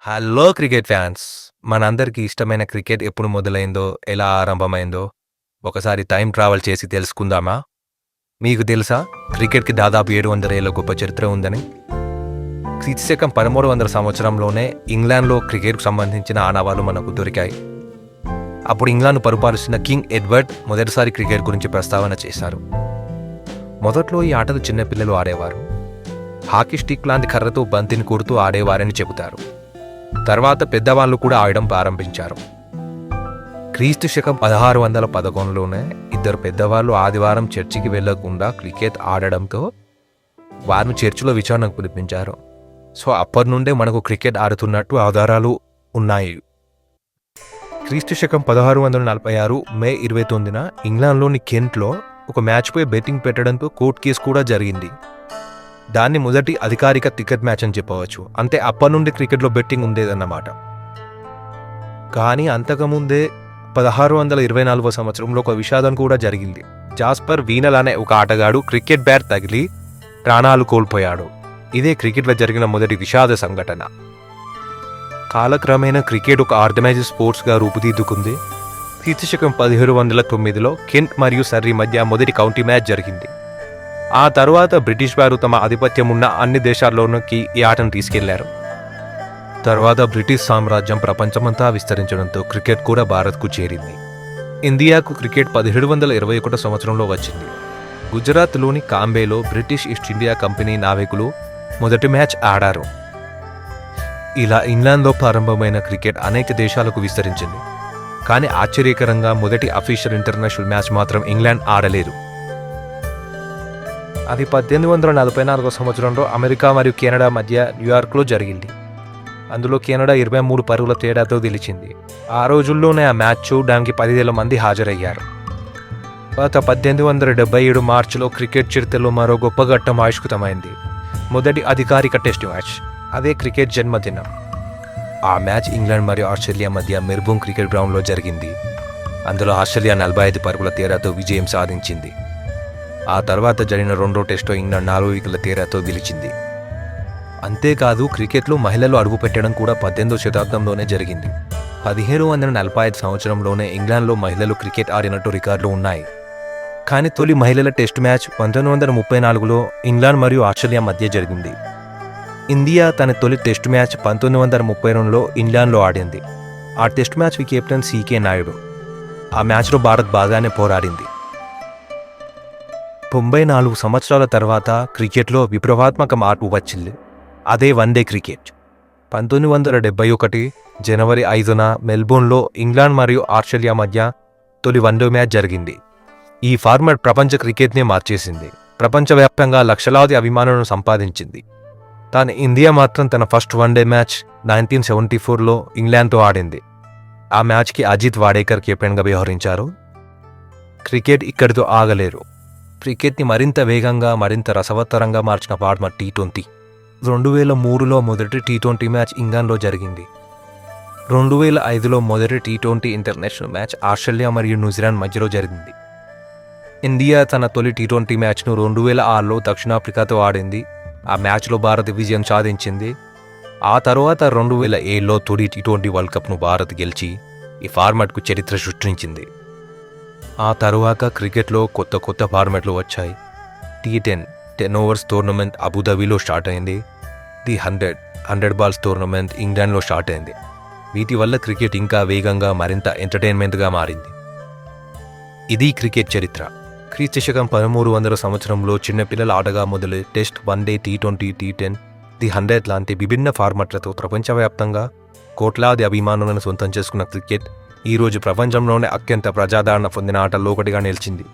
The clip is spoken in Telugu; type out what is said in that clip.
Hello cricket fans! మనందరికీ ఇష్టమైన క్రికెట్ ఎప్పుడు మొదలైందో, ఎలా ఆరంభమైందో ఒకసారి టైం ట్రావెల్ చేసి తెలుసుకుందామా? మీకు తెలుసా క్రికెట్‌కి దాదాపు 700 ఏళ్ల గొప్ప చరిత్ర ఉందని? క్రీస్తుశకం 1300 సంవత్సరంలోనే ఇంగ్లాండ్‌లో క్రికెట్‌కు సంబంధించిన ఆనవాళ్లు మనకు దొరికాయి. అప్పుడు ఇంగ్లాండ్‌ను పరిపాలిస్తున్న కింగ్ ఎడ్వర్డ్ మొదటిసారి క్రికెట్ గురించి ప్రస్తావన చేశారు. మొదట్లో ఈ ఆటలు చిన్న పిల్లలు ఆడేవారు. హాకీ స్టిక్ లాంటి కర్రతో బంతిని కొడుతూ ఆడేవారని చెబుతారు. తర్వాత పెద్దవాళ్ళు కూడా ఆడడం ప్రారంభించారు. క్రీస్తు శకం 1611లోనే ఇద్దరు పెద్దవాళ్ళు ఆదివారం చర్చికి వెళ్లకుండా క్రికెట్ ఆడడంతో వారిని చర్చిలో విచారణకు పిలిపించారు. సో అప్పటి నుండే మనకు క్రికెట్ ఆడుతున్నట్టు ఆధారాలు ఉన్నాయి. క్రీస్తు శకం 1646 మే 29న ఇంగ్లాండ్లోని కెంట్లో ఒక మ్యాచ్పై బెట్టింగ్ పెట్టడంతో కోర్టు కేసు కూడా జరిగింది. దాన్ని మొదటి అధికారిక క్రికెట్ మ్యాచ్ అని చెప్పవచ్చు. అంటే అప్పటి నుండి క్రికెట్లో బెట్టింగ్ ఉండేదన్నమాట. కానీ అంతకుముందే 1624 సంవత్సరంలో ఒక విషాదం కూడా జరిగింది. జాస్పర్ వీనల్ అనే ఒక ఆటగాడు క్రికెట్ బ్యాట్ తగిలి ప్రాణాలు కోల్పోయాడు. ఇదే క్రికెట్లో జరిగిన మొదటి విషాద సంఘటన. కాలక్రమేణా క్రికెట్ ఒక ఆర్గనైజ్డ్ స్పోర్ట్స్గా రూపుదిద్దుకుంది. క్రీస్తుశకం 1709లో కెంట్ మరియు సర్రీ మధ్య మొదటి కౌంటీ మ్యాచ్ జరిగింది. ఆ తరువాత బ్రిటిష్ వారు తమ ఆధిపత్యం ఉన్న అన్ని దేశాల్లోనికి ఈ ఆటను తీసుకెళ్లారు. తర్వాత బ్రిటిష్ సామ్రాజ్యం ప్రపంచమంతా విస్తరించడంతో క్రికెట్ కూడా భారత్కు చేరింది. ఇండియాకు క్రికెట్ 1721 సంవత్సరంలో వచ్చింది. గుజరాత్లోని కాంబేలో బ్రిటిష్ ఈస్ట్ ఇండియా కంపెనీ నావికులు మొదటి మ్యాచ్ ఆడారు. ఇలా ఇంగ్లాండ్లో ప్రారంభమైన క్రికెట్ అనేక దేశాలకు విస్తరించింది. కానీ ఆశ్చర్యకరంగా మొదటి అఫీషియల్ ఇంటర్నేషనల్ మ్యాచ్ మాత్రం ఇంగ్లాండ్ ఆడలేదు. అది 1844 సంవత్సరంలో అమెరికా మరియు కెనడా మధ్య న్యూయార్క్లో జరిగింది. అందులో కెనడా 23 పరుగుల తేడాతో గెలిచింది. ఆ రోజుల్లోనే ఆ మ్యాచ్ చూడడానికి 10,000 మంది హాజరయ్యారు. తర్వాత 1877 మార్చిలో క్రికెట్ చరిత్రలో మరో గొప్ప ఘట్టం ఆవిష్కృతమైంది. మొదటి అధికారిక టెస్ట్ మ్యాచ్. అదే క్రికెట్ జన్మదినం. ఆ మ్యాచ్ ఇంగ్లాండ్ మరియు ఆస్ట్రేలియా మధ్య మెల్బోర్న్ క్రికెట్ గ్రౌండ్లో జరిగింది. అందులో ఆస్ట్రేలియా 45 పరుగుల తేడాతో విజయం సాధించింది. ఆ తర్వాత జరిగిన రెండో టెస్ట్లో ఇంగ్లాండ్ 4 వికెట్ల తేడాతో గెలిచింది. అంతేకాదు క్రికెట్లో మహిళలు అడుగుపెట్టడం కూడా 18వ శతాబ్దంలోనే జరిగింది. 1745 సంవత్సరంలోనే ఇంగ్లాండ్లో మహిళలు క్రికెట్ ఆడినట్టు రికార్డులు ఉన్నాయి. కానీ తొలి మహిళల టెస్ట్ మ్యాచ్ 1934లో ఇంగ్లాండ్ మరియు ఆస్ట్రేలియా మధ్య జరిగింది. ఇండియా తన తొలి టెస్ట్ మ్యాచ్ 1932లో ఇంగ్లాండ్లో ఆడింది. ఆ టెస్ట్ మ్యాచ్కి కెప్టెన్ సికే నాయుడు. ఆ మ్యాచ్లో భారత్ బాగానే పోరాడింది. 94 సంవత్సరాల తర్వాత క్రికెట్లో విప్లవాత్మక మార్పు వచ్చింది. అదే వన్డే క్రికెట్. 1971 జనవరి 5న మెల్బోర్న్లో ఇంగ్లాండ్ మరియు ఆస్ట్రేలియా మధ్య తొలి వన్డే మ్యాచ్ జరిగింది. ఈ ఫార్మాట్ ప్రపంచ క్రికెట్నే మార్చేసింది. ప్రపంచవ్యాప్తంగా లక్షలాది అభిమానులను సంపాదించింది. కానీ ఇండియా మాత్రం తన ఫస్ట్ వన్డే మ్యాచ్ 1974లో ఇంగ్లాండ్తో ఆడింది. ఆ మ్యాచ్కి అజిత్ వాడేకర్ కెప్టెన్గా వ్యవహరించారు. క్రికెట్ ఇక్కడితో ఆగలేరు. క్రికెట్ని మరింత వేగంగా, మరింత రసవత్తరంగా మార్చిన ఫార్మాట్ T20. 2003లో మొదటి T20 మ్యాచ్ ఇంగ్లాండ్లో జరిగింది. 2005లో మొదటి T20 ఇంటర్నేషనల్ మ్యాచ్ ఆస్ట్రేలియా మరియు న్యూజిలాండ్ మధ్యలో జరిగింది. ఇండియా తన తొలి T20 మ్యాచ్ను 2006లో దక్షిణాఫ్రికాతో ఆడింది. ఆ మ్యాచ్లో భారత్ విజయం సాధించింది. ఆ తర్వాత 2007లో తొలి T20 వరల్డ్ కప్ను భారత్ గెలిచి ఈ ఫార్మాట్కు చరిత్ర సృష్టించింది. ఆ తరువాత క్రికెట్లో కొత్త ఫార్మాట్లు వచ్చాయి. T10 10 ఓవర్స్ టోర్నమెంట్ అబుదాబిలో స్టార్ట్ అయింది. ది 100 బాల్స్ టోర్నమెంట్ ఇంగ్లాండ్లో స్టార్ట్ అయింది. వీటి వల్ల క్రికెట్ ఇంకా వేగంగా, మరింత ఎంటర్టైన్మెంట్గా మారింది. ఇది క్రికెట్ చరిత్ర. క్రీస్తుశకం 1300 సంవత్సరంలో చిన్నపిల్లల ఆటగా మొదలు test, one day, T20, T10, the 100 లాంటి విభిన్న ఫార్మాట్లతో ప్రపంచవ్యాప్తంగా కోట్లాది అభిమానులను సొంతం చేసుకున్న క్రికెట్ ఈరోజు ప్రపంచంలోనే అత్యంత ప్రజాదరణ పొందిన ఆటల్లో ఒకటిగా నిలిచింది.